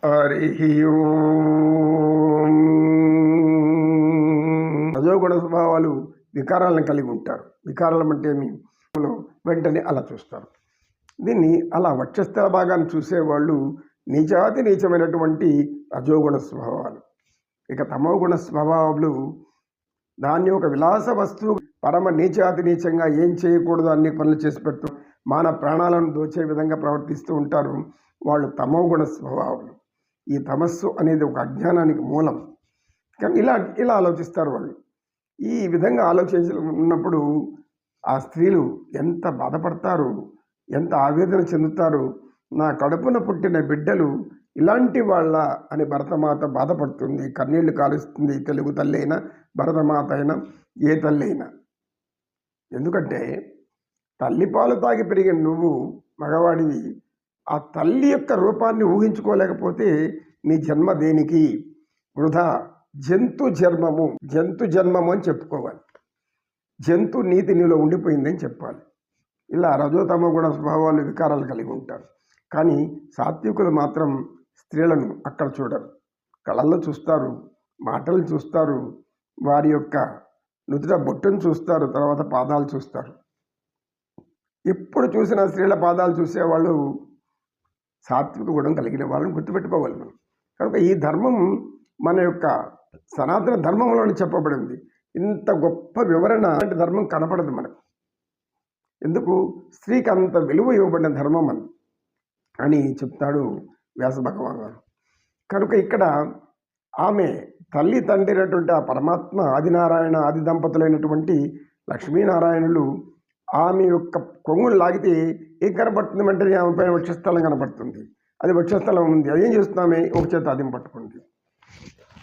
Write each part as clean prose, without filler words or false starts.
హరి ఓం. రజోగుణ స్వభావాలు వికారాలను కలిగి ఉంటారు. వికారాలు అంటే వెంటనే అలా చూస్తారు. దీన్ని అలా వక్షస్థల భాగాన్ని చూసేవాళ్ళు నీచాతి నీచమైనటువంటి రజోగుణ స్వభావాలు. ఇక తమోగుణ స్వభావాలు దాన్ని ఒక విలాస వస్తువు పరమ నీచాతి నీచంగా ఏం చేయకూడదు అన్ని పనులు చేసి పెడుతూ మాన ప్రాణాలను దోచే విధంగా ప్రవర్తిస్తూ ఉంటారు. వాళ్ళు తమోగుణ స్వభావాలు. ఈ తమస్సు అనేది ఒక అజ్ఞానానికి మూలం. కానీ ఇలా ఆలోచిస్తారు వాళ్ళు. ఈ విధంగా ఉన్నప్పుడు ఆ స్త్రీలు ఎంత బాధపడతారు, ఎంత ఆవేదన చెందుతారు. నా కడుపున పుట్టిన బిడ్డలు ఇలాంటి వాళ్ళ అని భరతమాత బాధపడుతుంది, కన్నీళ్లు కాలుస్తుంది. తెలుగు తల్లి అయినా భరతమాత అయినా ఏ తల్లి అయినా. ఎందుకంటే తల్లి పాలు తాగి పెరిగిన నువ్వు మగవాడివి, ఆ తల్లి యొక్క రూపాన్ని ఊహించుకోలేకపోతే నీ జన్మ దేనికి? వృధా. జంతు జన్మము అని చెప్పుకోవాలి. జంతు నీతి నీలో ఉండిపోయిందని చెప్పాలి. ఇలా రజోతమ గుణ స్వభావాలు వికారాలు కలిగి ఉంటారు. కానీ సాత్వికులు మాత్రం స్త్రీలను అక్కడ చూడరు. కళల్లో చూస్తారు, మాటలు చూస్తారు, వారి యొక్క నుదుట బొట్టును చూస్తారు, తర్వాత పాదాలు చూస్తారు. ఎప్పుడు చూసిన స్త్రీల పాదాలు చూసేవాళ్ళు సాత్విక గుణం కలిగిన వాళ్ళని గుర్తుపెట్టుకోవాలి మనం. కనుక ఈ ధర్మం మన యొక్క సనాతన ధర్మంలోనే చెప్పబడింది. ఇంత గొప్ప వివరణ అంటే ధర్మం కనపడదు మనకు. ఎందుకు? స్త్రీకి అంత విలువ ఇవ్వబడిన ధర్మం అని చెప్తాడు వ్యాస భగవాన్ గారు. కనుక ఇక్కడ ఆమె తల్లి తండ్రి అయినటువంటి ఆ పరమాత్మ ఆదినారాయణ ఆది దంపతులైనటువంటి లక్ష్మీనారాయణులు ఆమె యొక్క కొంగులు లాగితే ఏం కనపడుతుంది అంటే ఆమె పైన వక్షస్థలం కనపడుతుంది. అది వక్షస్థలం ఉంది. అదేం చేస్తున్నామే? ఒక చేత అదిం పట్టుకుంది.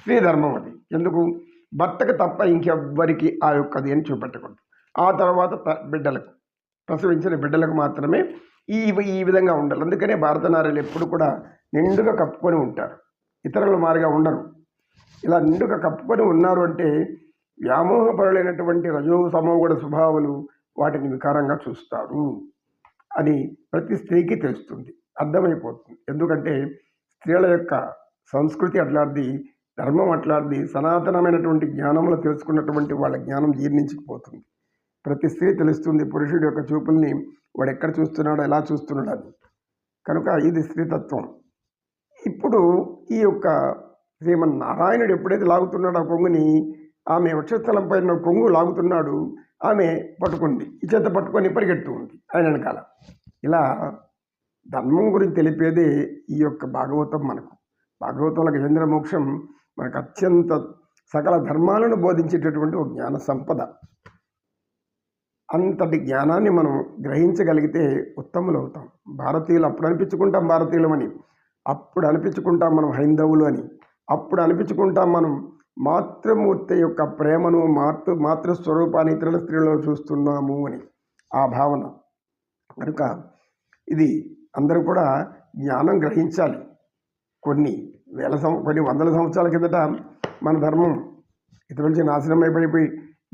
స్త్రీ ధర్మం అది. ఎందుకు? భర్తకు తప్ప ఇంకెవ్వరికి ఆ యొక్క అది అని చూపెట్టకూడదు. ఆ తర్వాత బిడ్డలకు, ప్రసవించిన బిడ్డలకు మాత్రమే ఈ విధంగా ఉండాలి. అందుకనే భారత నారీలు ఎప్పుడు కూడా నిండుగా కప్పుకొని ఉంటారు, ఇతరుల మారిగా ఉండరు. ఇలా నిండుగా కప్పుకొని ఉన్నారు అంటే వ్యామోహపరులైనటువంటి రజో సమోగుణ స్వభావాలు వాటిని వికారంగా చూస్తారు అని ప్రతి స్త్రీకి తెలుస్తుంది, అర్థమైపోతుంది. ఎందుకంటే స్త్రీల యొక్క సంస్కృతి అట్లాంటిది, ధర్మం అట్లాంటిది. సనాతనమైనటువంటి జ్ఞానంలో తెలుసుకున్నటువంటి వాళ్ళ జ్ఞానం జీర్ణించకపోతుంది. ప్రతి స్త్రీ తెలుస్తుంది పురుషుడి యొక్క చూపుల్ని, వాడు ఎక్కడ చూస్తున్నాడో, ఎలా చూస్తున్నాడు అని. కనుక ఇది స్త్రీతత్వం. ఇప్పుడు ఈ యొక్క శ్రీమన్నారాయణుడు ఎప్పుడైతే లాగుతున్నాడు ఆ కొంగుని, ఆమె వక్షస్థలం పైన కొంగు లాగుతున్నాడు, ఆమె పట్టుకుంది, ఈ చేత పట్టుకొని పరిగెడుతూ ఉంది ఆయన వెనకాల. ఇలా ధర్మం గురించి తెలిపేదే ఈ యొక్క భాగవతం. మనకు భాగవతంలో గజేంద్ర మోక్షం మనకు అత్యంత సకల ధర్మాలను బోధించేటటువంటి ఒక జ్ఞాన సంపద. అంతటి జ్ఞానాన్ని మనం గ్రహించగలిగితే ఉత్తములు అవుతాం. భారతీయులు అప్పుడు అనిపించుకుంటాం భారతీయులమని, అప్పుడు అనిపించుకుంటాం మనం హైందవులు అని, అప్పుడు అనిపించుకుంటాం మనం మాతృమూర్తి యొక్క ప్రేమను మాతృస్వరూపాన్ని ఇతరుల స్త్రీలో చూస్తున్నాము అని ఆ భావన. కనుక ఇది అందరూ కూడా జ్ఞానం గ్రహించాలి. కొన్ని వందల సంవత్సరాల కిందట మన ధర్మం ఇతరుల నుంచి నాశనం అయిపోయి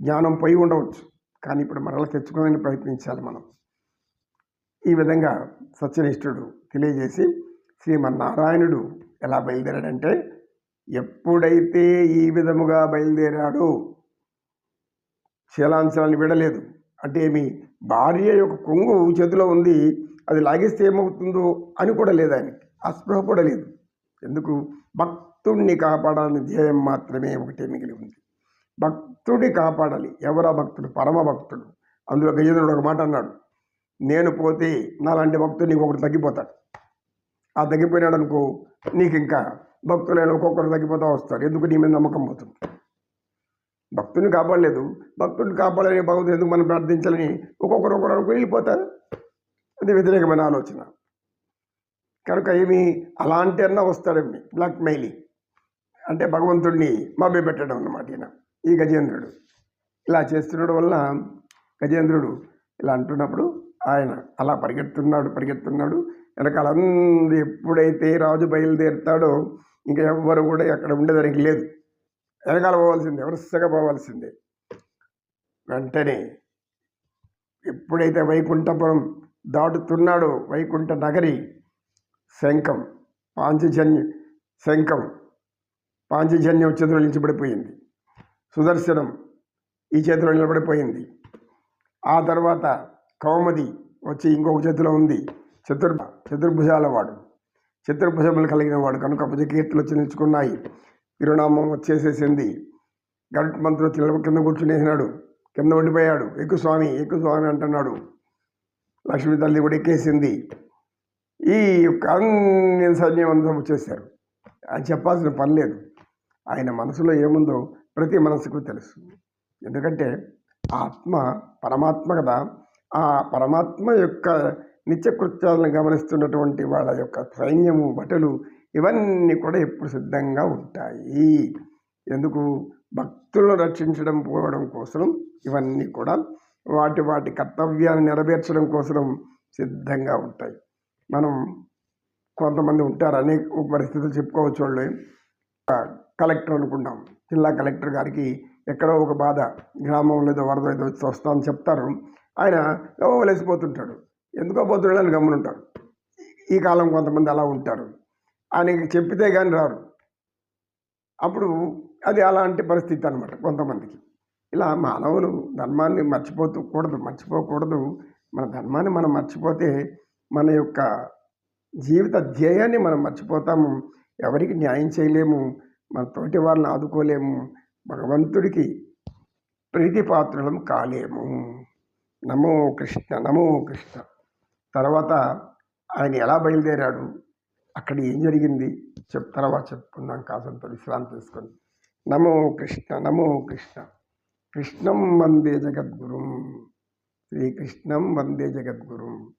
జ్ఞానం పోయి ఉండవచ్చు. కానీ ఇప్పుడు మరలా తెచ్చుకోవాలని ప్రయత్నించాలి మనం. ఈ విధంగా సత్యనిష్ఠుడు తెలియజేసి శ్రీమన్నారాయణుడు ఎలా బయలుదేరాడంటే, ఎప్పుడైతే ఈ విధముగా బయలుదేరాడో శీలాంశాలను విడలేదు. అంటే ఏమి, భార్య యొక్క కొంగు చేతిలో ఉంది, అది లాగేస్తే ఏమవుతుందో అని కూడా లేదు ఆయనకి, అస్పృహ కూడా లేదు. ఎందుకు? భక్తుడిని కాపాడాలని ధ్యేయం మాత్రమే ఒకటే మిగిలి ఉంది. భక్తుడి కాపాడాలి. ఎవరా భక్తుడు? పరమ భక్తుడు. అందులో గజేంద్రుడు ఒక మాట అన్నాడు, నేను పోతే నాలాంటి భక్తుడు నీకు ఒకటి తగ్గిపోతాడు. ఆ తగ్గిపోయినాడు అనుకో, నీకు ఇంకా భక్తులైన ఒక్కొక్కరు తగ్గిపోతూ వస్తారు. ఎందుకు? నీ మీద నమ్మకం పోతుంది. భక్తుని కాపాడలేదు, భక్తుడిని కాపాడాలని భగవంతుడు ఎందుకు మనం ప్రార్థించాలని ఒక్కొక్కరు అనుకుని వెళ్ళిపోతారు. అది వ్యతిరేకమైన ఆలోచన. కనుక ఏమి, అలాంటి అన్న వస్తాడేమి, బ్లాక్ మెయిలింగ్ అంటే భగవంతుడిని మభ్య పెట్టడం అన్నమాట. ఈ గజేంద్రుడు ఇలా చేస్తున్నాడు వల్ల గజేంద్రుడు ఇలా అంటున్నప్పుడు ఆయన అలా పరిగెత్తున్నాడు. వెనకాల అందరూ ఎప్పుడైతే రాజు బయలుదేరుతాడో ఇంకా ఎవ్వరు కూడా అక్కడ ఉండేదానికి లేదు, వెనకాల పోవాల్సిందే, వరుసగా పోవాల్సిందే. వెంటనే ఎప్పుడైతే వైకుంఠపురం దాటుతున్నాడో, వైకుంఠ నగరి శంఖం, పాంచజన్య శంఖం పాంచజన్యం చేతిలో నిలిచిపడిపోయింది. సుదర్శనం ఈ చేతిలో నిలబడిపోయింది. ఆ తర్వాత కౌముది వచ్చి ఇంకొక చేతిలో ఉంది. చతుర్భుజాల వాడు, చతుర్భుజములు కలిగిన వాడు కనుక భుజకీర్తులు వచ్చి నిలుచుకున్నాయి. తిరునామం వచ్చేసేసింది. గరుడ్ మంత్రులు కింద కూర్చునేసినాడు, కింద ఉండిపోయాడు. ఎక్కువ స్వామి అంటున్నాడు. లక్ష్మీ తల్లి కూడా ఎక్కేసింది. ఈ యొక్క అన్ని సైన్యం అంతా వచ్చేసారు. ఆయన చెప్పాల్సిన పని లేదు. ఆయన మనసులో ఏముందో ప్రతి మనసుకు తెలుసు. ఎందుకంటే ఆత్మ పరమాత్మ కదా. ఆ పరమాత్మ యొక్క నిత్యకృత్యాలను గమనిస్తున్నటువంటి వాళ్ళ యొక్క సైన్యము, భటులు ఇవన్నీ కూడా ఎప్పుడు సిద్ధంగా ఉంటాయి. ఎందుకు? భక్తులను రక్షించడం పోవడం కోసం ఇవన్నీ కూడా వాటి కర్తవ్యాన్ని నెరవేర్చడం కోసం సిద్ధంగా ఉంటాయి. మనం కొంతమంది ఉంటారు, అనేక పరిస్థితులు చెప్పుకోవచ్చు. వాళ్ళు కలెక్టర్ అనుకుంటాం, జిల్లా కలెక్టర్ గారికి ఎక్కడో ఒక బాధ, గ్రామంలో ఏదో వరద ఏదో వస్తామని చెప్తారు. ఆయన లేచిపోతుంటాడు. ఎందుకో పోతున్నాడు అని గమనుంటారు. ఈ కాలం కొంతమంది అలా ఉంటారు. ఆయనకి చెప్పితే కానీ రారు. అప్పుడు అది అలాంటి పరిస్థితి అన్నమాట కొంతమందికి. ఇలా మానవులు ధర్మాన్ని మర్చిపోకూడదు. మన ధర్మాన్ని మనం మర్చిపోతే మన యొక్క జీవిత ధ్యేయాన్ని మనం మర్చిపోతాము. ఎవరికి న్యాయం చేయలేము, మన తోటి వారిని ఆదుకోలేము, భగవంతుడికి ప్రీతిపాత్రులం కాలేము. నమో కృష్ణ. తర్వాత ఆయన ఎలా బయలుదేరాడు, అక్కడ ఏం జరిగింది తర్వాత చెప్పుకుందాం. కాసంత విశ్రాంతి తీసుకొని. నమో కృష్ణ. కృష్ణం వందే జగద్గురుం. శ్రీకృష్ణం వందే జగద్గురుం.